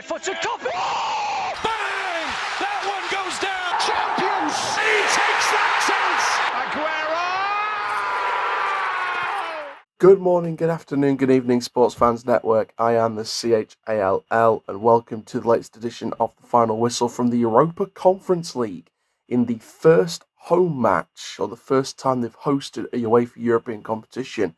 right-footed copy. Oh! Bang! That one goes down. Champions! He takes that chance. Aguero! Good morning, good afternoon, good evening, Sports Fans Network. I am the CHALL, and welcome to the latest edition of the final whistle from the Europa Conference League. In the first home match, or the first time they've hosted a UEFA European competition,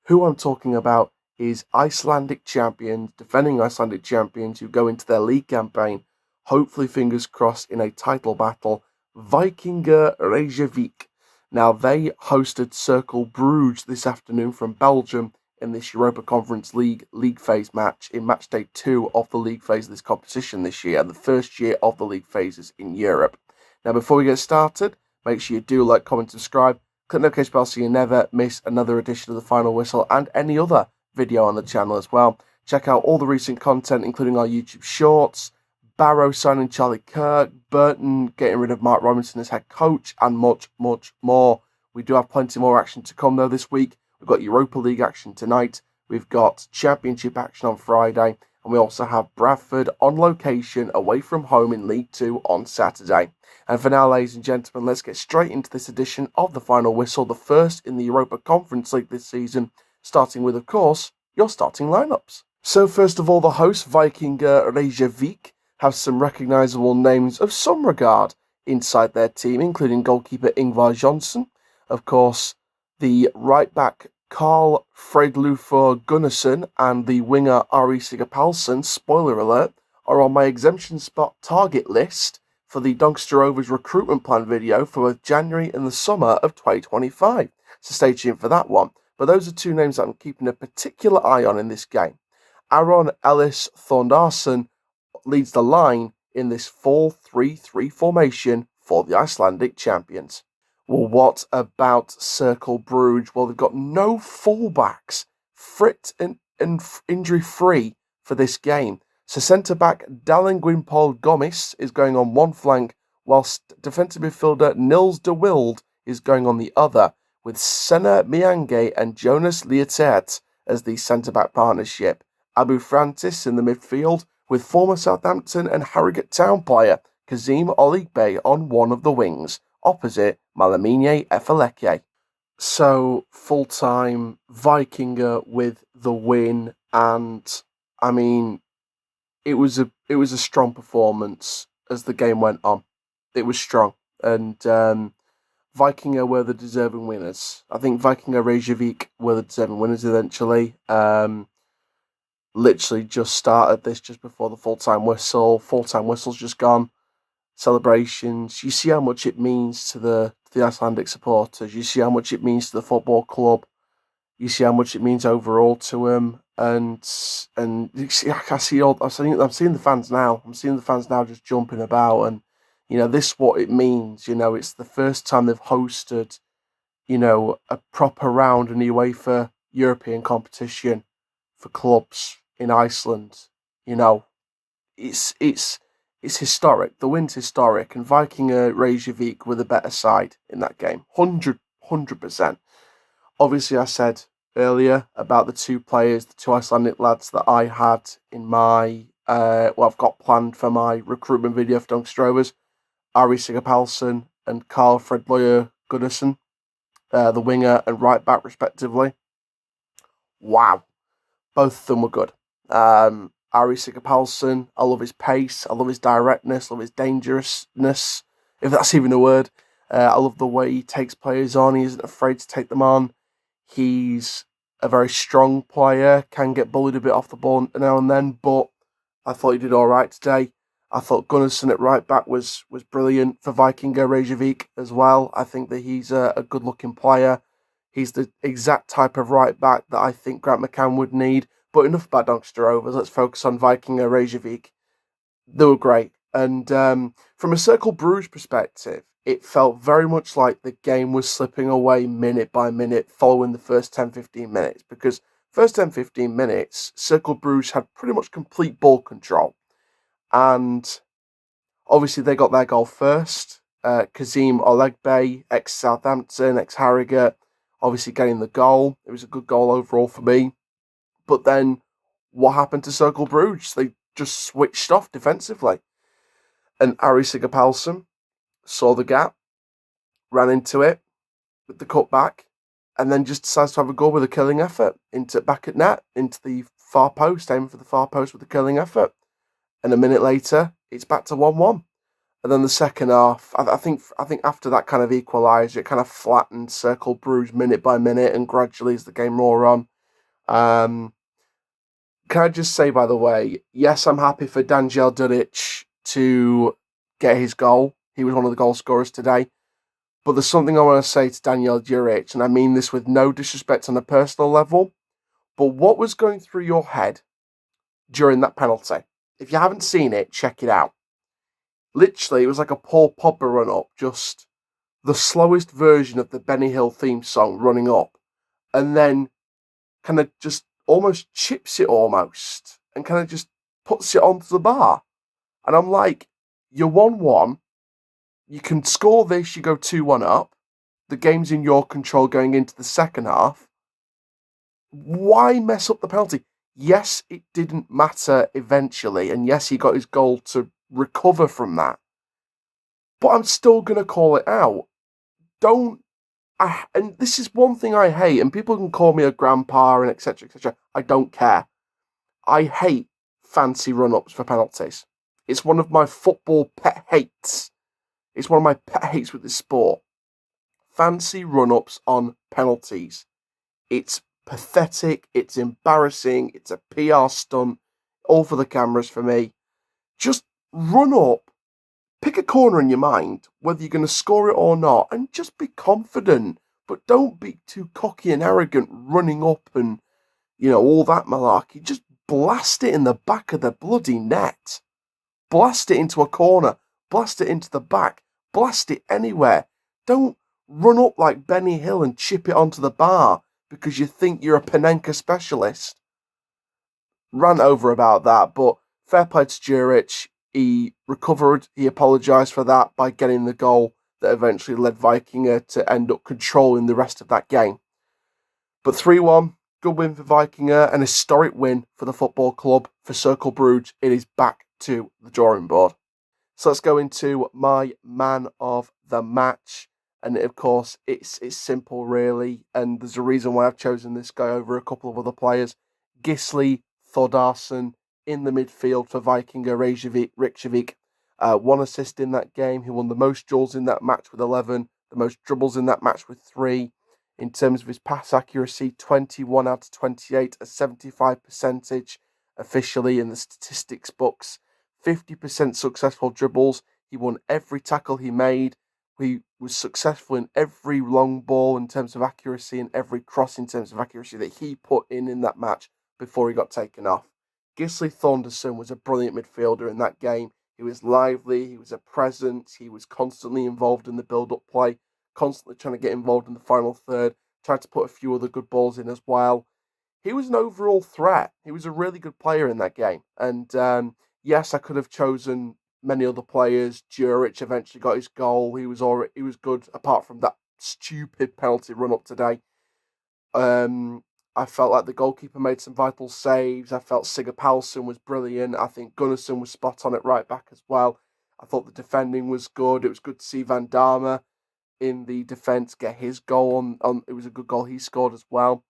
who I'm talking about is Icelandic champions, defending Icelandic champions who go into their league campaign, hopefully fingers crossed in a title battle, Víkingur Reykjavík. Now, they hosted Cercle Brugge this afternoon from Belgium in this Europa Conference League phase match in match day 2 of the league phase of this competition this year, the first year of the league phases in Europe. Now, before we get started, make sure you do like, comment, subscribe, click the notification bell so you never miss another edition of the Final Whistle and any other video on the channel as well. Check out all the recent content, including our YouTube shorts, Barrow signing Charlie Kirk, Burton getting rid of Mark Robinson as head coach, and much, much more. We do have plenty more action to come though this week. We've got Europa League action tonight, we've got Championship action on Friday, and we also have Bradford on location away from home in League 2 on Saturday. And for now, ladies and gentlemen, let's get straight into this edition of the Final Whistle, the first in the Europa Conference League this season, starting with, of course, your starting lineups. So first of all, the hosts, Víkingur Reykjavík, have some recognisable names of some regard inside their team, including goalkeeper Ingvar Jonsson, of course, the right-back Carl Fredlufur Gunnarsson, and the winger Ari Sigurpálsson, spoiler alert, are on my exemption spot target list for the Doncaster Rovers recruitment plan video for both January and the summer of 2025. So stay tuned for that one. But those are two names that I'm keeping a particular eye on in this game. Aron Ellis Thórdarson leads the line in this 4-3-3 formation for the Icelandic champions. Well, what about Cercle Brugge? Well, they've got no fullbacks, fit and injury-free for this game. So centre-back Dalin Gwynpol Gomis is going on one flank, whilst defensive midfielder Nils de Wilde is going on the other, with Senna Miange and Jonas Lietert as the centre-back partnership. Abu Francis in the midfield, with former Southampton and Harrogate Town player Kazim Oligbe on one of the wings, opposite Malamine Efeleke. So, full-time Víkingur with the win, and, I mean, it was a strong performance as the game went on. It was strong, and Víkingur were the deserving winners. I think Víkingur Reykjavík were the deserving winners eventually. Literally just started this just before the full-time whistle. Full-time whistle's just gone. Celebrations. You see how much it means to the Icelandic supporters. You see how much it means to the football club. You see how much it means overall to them. And you see, I'm seeing the fans now. I'm seeing the fans now just jumping about, and you know, this is what it means. You know, it's the first time they've hosted, you know, a proper round in the UEFA European competition for clubs in Iceland. You know, it's historic. The win's historic, and Víkingur Reykjavík were the better side in that game. 100%. Obviously, I said earlier about the two players, the two Icelandic lads that I had in my, I've got planned for my recruitment video for Doncaster Rovers, Ari Sigurpálsson and Carl Fredlufur Gunnarsson, the winger and right back respectively. Wow. Both of them were good. Ari Sigurpálsson, I love his pace, I love his directness, I love his dangerousness, if that's even a word. I love the way he takes players on, he isn't afraid to take them on. He's a very strong player, can get bullied a bit off the ball now and then, but I thought he did all right today. I thought Gunnarsson at right back was brilliant for Víkingur Reykjavík as well. I think that he's a good-looking player. He's the exact type of right back that I think Grant McCann would need. But enough about Doncaster Rovers. Let's focus on Víkingur Reykjavík. They were great. And from a Cercle Brugge perspective, it felt very much like the game was slipping away minute by minute following the first 10-15 minutes. Because first 10-15 minutes, Cercle Brugge had pretty much complete ball control. And obviously they got their goal first. Kazim Oligbe, ex-Southampton, ex-Harrogate, obviously getting the goal. It was a good goal overall for me. But then what happened to Cercle Brugge? just switched off defensively. And Ari Sigurpálsson saw the gap, ran into it with the cutback, and then just decides to have a go with a killing effort into back at net, into the far post, aiming for the far post with a killing effort. And a minute later, it's back to 1-1. And then the second half, I think after that kind of equaliser, it kind of flattened Cercle Brugge minute by minute, and gradually as the game wore on. Can I just say, by the way, yes, I'm happy for Danijel Đurić to get his goal. He was one of the goal scorers today. But there's something I want to say to Danijel Đurić, and I mean this with no disrespect on a personal level, but what was going through your head during that penalty? If you haven't seen it, check it out. Literally, it was like a Paul Pogba run-up, just the slowest version of the Benny Hill theme song running up, and then kind of just almost chips it almost, and kind of just puts it onto the bar. And I'm like, you're 1-1, you can score this, you go 2-1 up, the game's in your control going into the second half. Why mess up the penalty? Yes, it didn't matter eventually, and yes, he got his goal to recover from that. But I'm still going to call it out. And this is one thing I hate, and people can call me a grandpa and etc, etc. I don't care. I hate fancy run-ups for penalties. It's one of my football pet hates. It's one of my pet hates with this sport. Fancy run-ups on penalties. It's pathetic, it's embarrassing, it's a PR stunt, all for the cameras for me. Just run up, pick a corner in your mind, whether you're going to score it or not, and just be confident. But don't be too cocky and arrogant running up and, all that malarkey. Just blast it in the back of the bloody net. Blast it into a corner. Blast it into the back. Blast it anywhere. Don't run up like Benny Hill and chip it onto the bar because you think you're a Panenka specialist. Ran over about that, but fair play to Đurić. He recovered. He apologised for that by getting the goal that eventually led Víkingur to end up controlling the rest of that game. But 3-1, good win for Víkingur, an historic win for the football club. For Cercle Brugge, it is back to the drawing board. So let's go into my man of the match. And of course, it's simple, really. And there's a reason why I've chosen this guy over a couple of other players. Gísli Thórdarson in the midfield for Víkingur Reykjavík. 1 assist in that game. He won the most duels in that match with 11. The most dribbles in that match with 3. In terms of his pass accuracy, 21 out of 28, a 75% officially in the statistics books. 50% successful dribbles. He won every tackle he made. He was successful in every long ball in terms of accuracy and every cross in terms of accuracy that he put in that match before he got taken off. Gísli Thórdarson was a brilliant midfielder in that game. He was lively, he was a presence, he was constantly involved in the build-up play, constantly trying to get involved in the final third, tried to put a few other good balls in as well. He was an overall threat. He was a really good player in that game. And yes, I could have chosen many other players. Đurić eventually got his goal. He was good apart from that stupid penalty run up today. I felt like the goalkeeper made some vital saves. I felt Sigurpálsson was brilliant. I think Gunnarsson was spot on at right back as well. I thought the defending was good. It was good to see Van Damme in the defence get his goal on. It was a good goal he scored as well.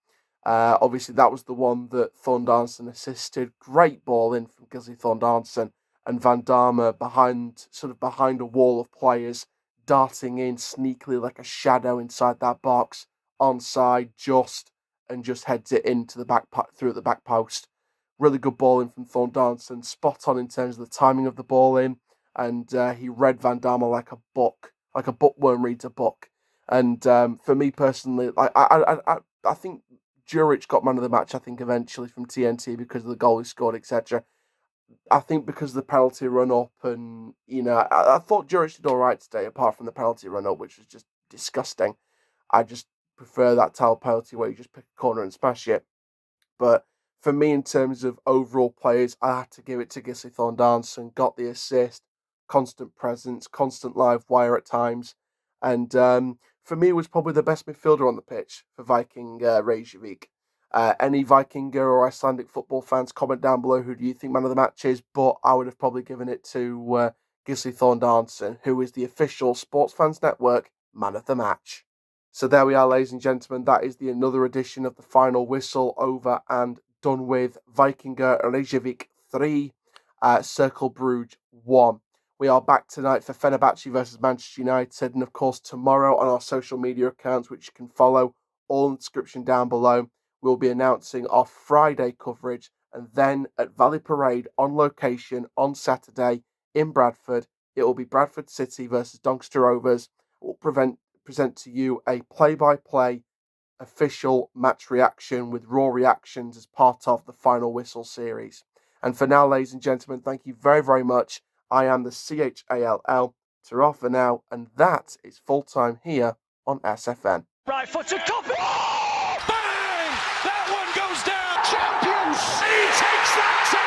Obviously, that was the one that Thórdarson assisted. Great ball in from Gísli Thórdarson, and Van Damme behind a wall of players, darting in sneakily like a shadow inside that box, onside, just heads it into through the back post. Really good ball in from Thórdarson, spot on in terms of the timing of the ball in, and he read Van Damme like a bookworm reads a book. And for me personally, I think Đurić got man of the match, I think, eventually from TNT because of the goal he scored, etc. I think because of the penalty run-up and, I thought Đurić did all right today, apart from the penalty run-up, which was just disgusting. I just prefer that towel penalty where you just pick a corner and smash it. But for me, in terms of overall players, I had to give it to Gísli Thórdarson. Got the assist, constant presence, constant live wire at times. And for me, was probably the best midfielder on the pitch for Víkingur Reykjavík. Any Víkingur or Icelandic football fans, comment down below who do you think man of the match is, but I would have probably given it to Gísli Thórdarson, who is the official Sports Fans Network man of the match. So there we are, ladies and gentlemen. That is another edition of the final whistle over and done with. Víkingur Reykjavík 3, Cercle Brugge 1. We are back tonight for Fenerbahce versus Manchester United, and of course tomorrow on our social media accounts, which you can follow, all in the description down below, we'll be announcing our Friday coverage, and then at Valley Parade on location on Saturday in Bradford, it will be Bradford City versus Doncaster Rovers. We'll present to you a play-by-play official match reaction with raw reactions as part of the Final Whistle series. And for now, ladies and gentlemen, thank you very, very much. I am the CHALL. Ta-ra for now, and that is full time here on SFN. Right foot to copy. Oh, bang! That one goes down. Champions! He takes that.